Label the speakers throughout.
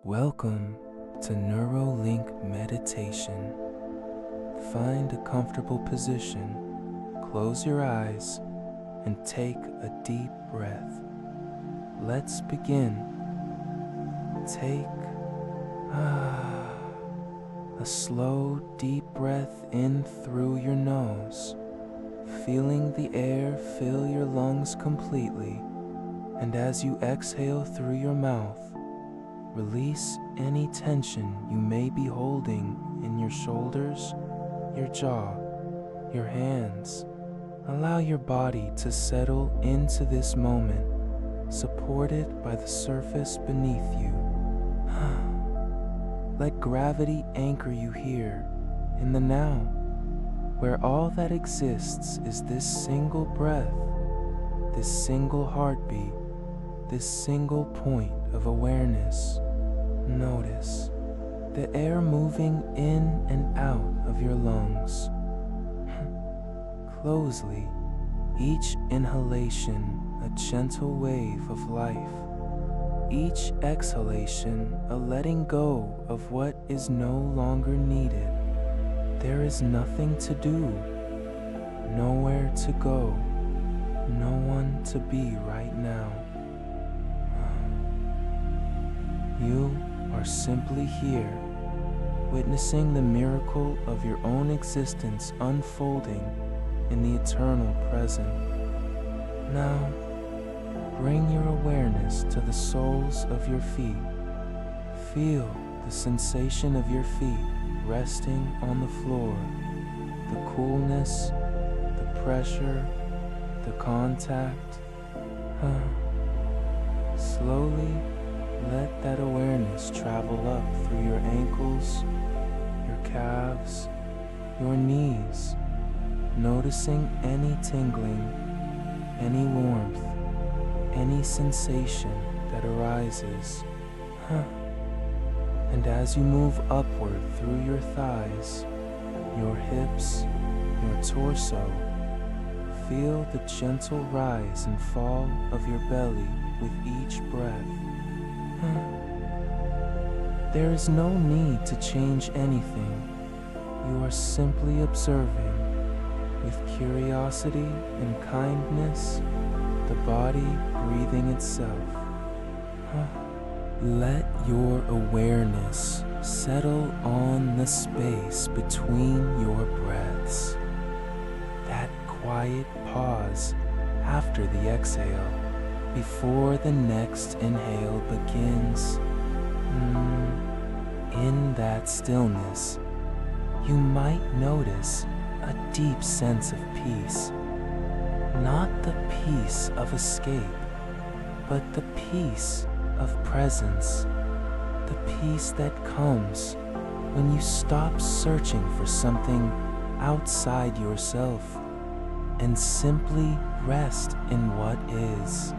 Speaker 1: Welcome to Neurolink Meditation. Find a comfortable position, close your eyes, and take a deep breath. Let's begin. Take a slow, deep breath in through your nose, feeling the air fill your lungs completely, and as you exhale through your mouth, release any tension you may be holding in your shoulders, your jaw, your hands. Allow your body to settle into this moment, supported by the surface beneath you. Let gravity anchor you here in the now, where all that exists is this single breath, this single heartbeat, this single point of awareness. Notice the air moving in and out of your lungs. Closely, each inhalation a gentle wave of life, each exhalation a letting go of what is no longer needed. There is nothing to do, nowhere to go, no one to be right now. You are simply here, witnessing the miracle of your own existence unfolding in the eternal present. Now, bring your awareness to the soles of your feet. Feel the sensation of your feet resting on the floor, the coolness, the pressure, the contact. Slowly, let that awareness travel up through your ankles, your calves, your knees, noticing any tingling, any warmth, any sensation that arises. And as you move upward through your thighs, your hips, your torso, feel the gentle rise and fall of your belly with each breath. There is no need to change anything. You are simply observing, with curiosity and kindness, the body breathing itself. Let your awareness settle on the space between your breaths. That quiet pause after the exhale, before the next inhale begins. In that stillness, you might notice a deep sense of peace. Not the peace of escape, but the peace of presence. The peace that comes when you stop searching for something outside yourself and simply rest in what is.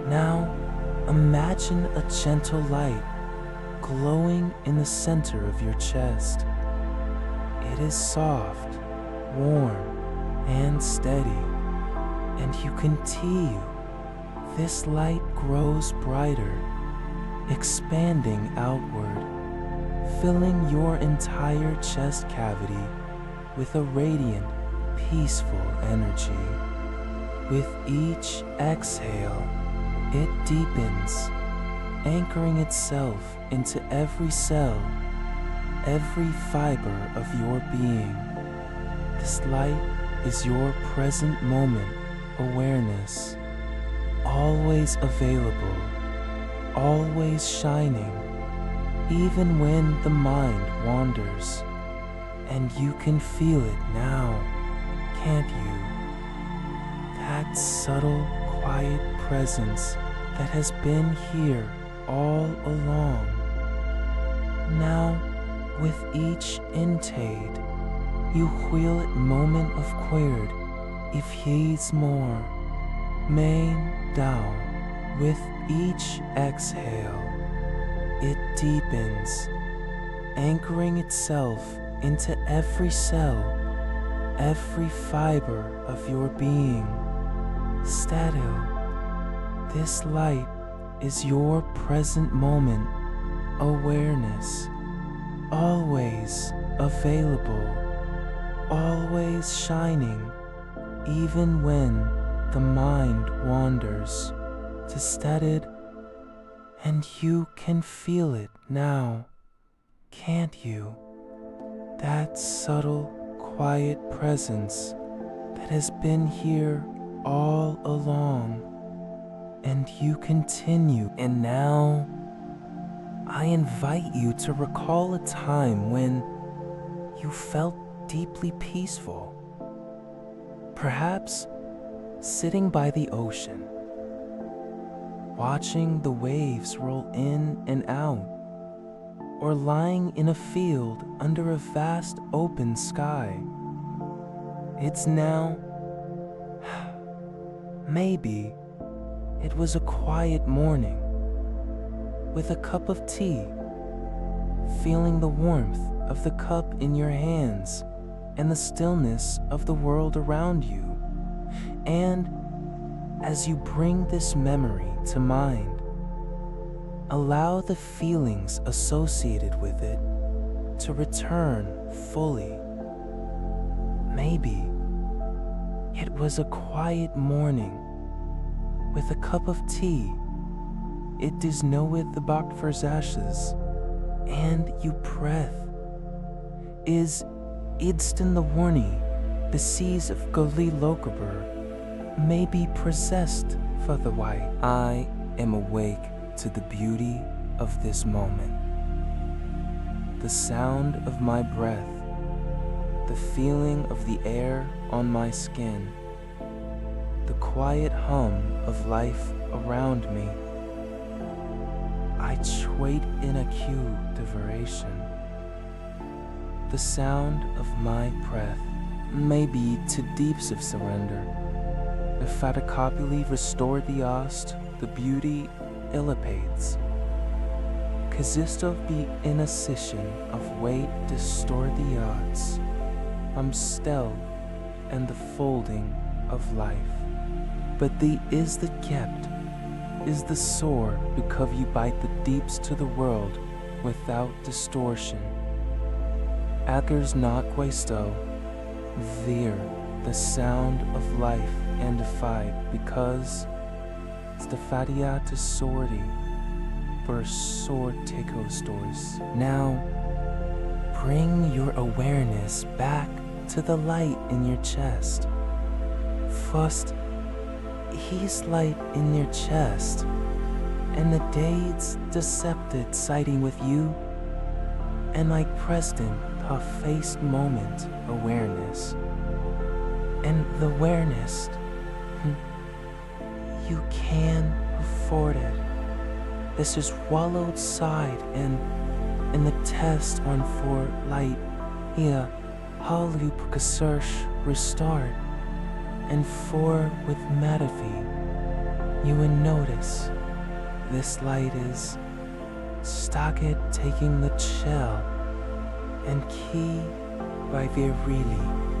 Speaker 1: Now, imagine a gentle light glowing in the center of your chest. It is soft, warm, and steady, and you can feel this light grows brighter, expanding outward, filling your entire chest cavity with a radiant, peaceful energy. With each exhale, it deepens, anchoring itself into every cell, every fiber of your being. This light is your present moment awareness, always available, always shining, even when the mind wanders. And you can feel it now, can't you? That subtle, quiet presence that has been here all along. Now, with each intake, you feel it moment of queerd, if he's more, main down. With each exhale, it deepens, anchoring itself into every cell, every fiber of your being. Still, this light is your present moment, awareness, always available, always shining, even when the mind wanders, steadied, and you can feel it now, can't you? That subtle, quiet presence that has been here all along, and you continue. And now, I invite you to recall a time when you felt deeply peaceful. Perhaps sitting by the ocean, watching the waves roll in and out, or lying in a field under a vast open sky. It's now, maybe it was a quiet morning, with a cup of tea, feeling the warmth of the cup in your hands and the stillness of the world around you. And as you bring this memory to mind, allow the feelings associated with it to return fully. Maybe it was a quiet morning with a cup of tea. It is knoweth the bakversashes, and you breath is idston the warning, the seas of Goli Lokaber may be possessed for the white. I am awake to the beauty of this moment. The sound of my breath, the feeling of the air on my skin, the quiet hum of life around me. I wait in acute diversion. The sound of my breath may be to deeps of surrender. The faticopuli restore the ost, the beauty illipates. Casisto be in a session of weight distort the odds. I'm still and the folding of life. But thee is the kept, is the sore because you bite the deeps to the world without distortion. Ackers not questo, veer the sound of life and defied because stafatiata sorti for sortico stores. Now, bring your awareness back to the light in your chest. First, he's light in your chest, and the days decepted sighting with you, and like present her faced moment awareness. And the awareness, you can afford it. This is wallowed side and in the test on for light here, how you search restart. And for with Matafi, you will notice this light is stocked taking the shell and key by Virili.